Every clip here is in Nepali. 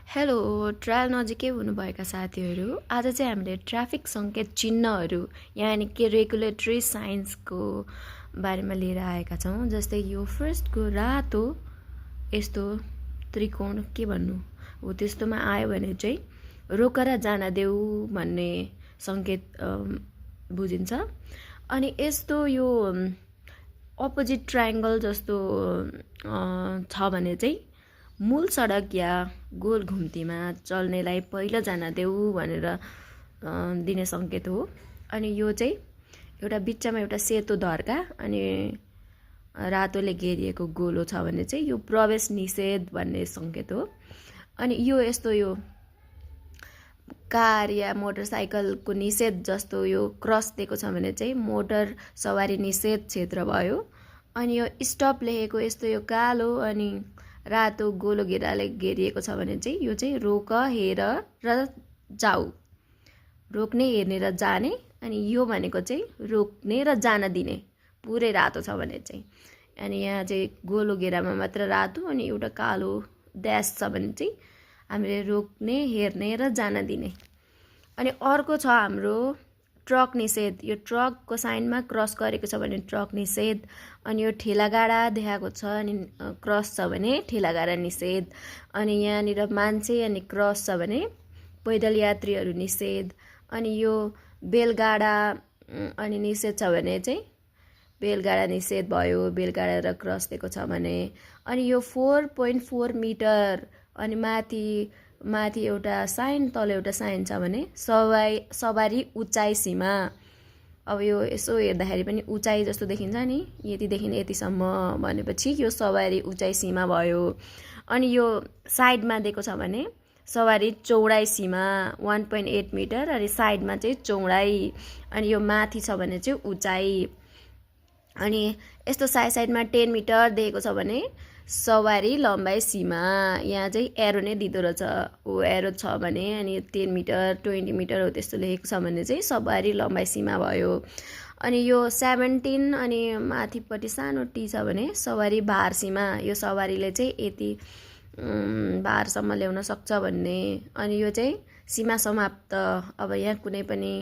हेलो ट्रायल नजिकै हुनुभएका साथीहरू, आज चाहिँ हामीले ट्राफिक सङ्केत चिन्हहरू यानि कि रेगुलेटरी साइन्सको बारेमा लिएर आएका छौँ। जस्तै यो फर्स्टको रातो यस्तो त्रिकोण के भन्नु हो, त्यस्तोमा आयो भने चाहिँ रोकर जान देऊ भन्ने सङ्केत बुझिन्छ। अनि यस्तो यो अपोजिट ट्रायङ्गल जस्तो छ भने चाहिँ मूल सडक या गोल घुम्तीमा चल्नेलाई पहिलो जान देऊ भनेर दिने सङ्केत हो। अनि यो चाहिँ एउटा बिचमा एउटा सेतो धर्का अनि रातोले घेरिएको गोलो छ भने चाहिँ यो प्रवेश निषेध भन्ने सङ्केत हो। अनि यो यस्तो यो कार या मोटरसाइकलको निषेध जस्तो यो क्रस दिएको छ भने चाहिँ मोटर सवारी निषेध क्षेत्र भयो। अनि यो स्टप लेखेको यस्तो यो कालो अनि रातो गोलो घेराले घेरिएको छ भने चाहिँ यो चाहिँ रोक हेर र जाऊ, रोक्ने हेर्ने र जाने। अनि यो भनेको चाहिँ रोक्ने र जान दिने, पुरै रातो छ भने चाहिँ। अनि यहाँ चाहिँ गोलो घेरामा मात्र रातो अनि एउटा कालो ड्यास छ भने चाहिँ हामीले रोक्ने हेर्ने र जान दिने। अनि अर्को छ हाम्रो ट्रक निषेध। यो ट्रकको साइनमा क्रस गरेको छ भने ट्रक निषेध। अनि यो ठेलागाडा देखाएको छ अनि क्रस छ भने ठेलागाडा निषेध। अनि यहाँनिर मान्छे अनि क्रस छ भने पैदल यात्रीहरू निषेध। अनि यो बेलगाडा अनि निषेध छ भने चाहिँ बेलगाडा निषेध भयो, बेलगाडा र क्रस दिएको छ भने। अनि यो 4.4 मिटर अनि माथि एउटा साइन तल एउटा साइन छ भने सवारी उचाइ सीमा। अब यो यसो हेर्दाखेरि पनि उचाइ जस्तो देखिन्छ नि, यतिदेखि यतिसम्म भनेपछि यो सवारी उचाइ सीमा भयो। अनि यो साइडमा दिएको छ भने सवारी चौडाइ सीमा 1.8 मिटर अनि साइडमा चाहिँ चौडाइ। अनि यो माथि छ भने चाहिँ उचाइ। अनि यस्तो साइडमा 10 मिटर दिएको छ भने सवारी लम्बाइ सीमा। यहाँ चाहिँ एरो नै दिँदो रहेछ, हो एरो छ भने। अनि 10 मिटर 20 मिटर हो त्यस्तो लेखेको छ भने चाहिँ सवारी लम्बाइ सीमा भयो। अनि यो 17 अनि माथिपट्टि सानो टी छ भने सवारी भार सीमा। यो सवारीले चाहिँ यति भारसम्म ल्याउन सक्छ भन्ने। अनि यो चाहिँ सीमा समाप्त, अब यहाँ कुनै पनि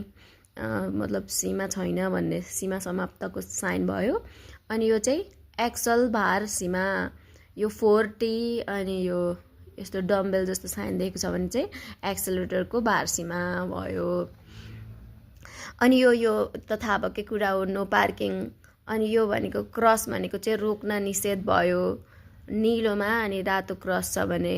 मतलब सीमा छैन भन्ने सीमा समाप्तको साइन भयो। अनि यो चाहिँ एक्सल भार सीमा, यो 40 अनि यो यस्तो डम्बेल जस्तो साइन दिएको छ भने चाहिँ एक्सेलरेटरको भार सीमा भयो। अनि यो त थाहा भएकै कुरा हो, नो पार्किङ। अनि यो भनेको क्रस भनेको चाहिँ रोक्न निषेध भयो, निलोमा अनि रातो क्रस छ भने।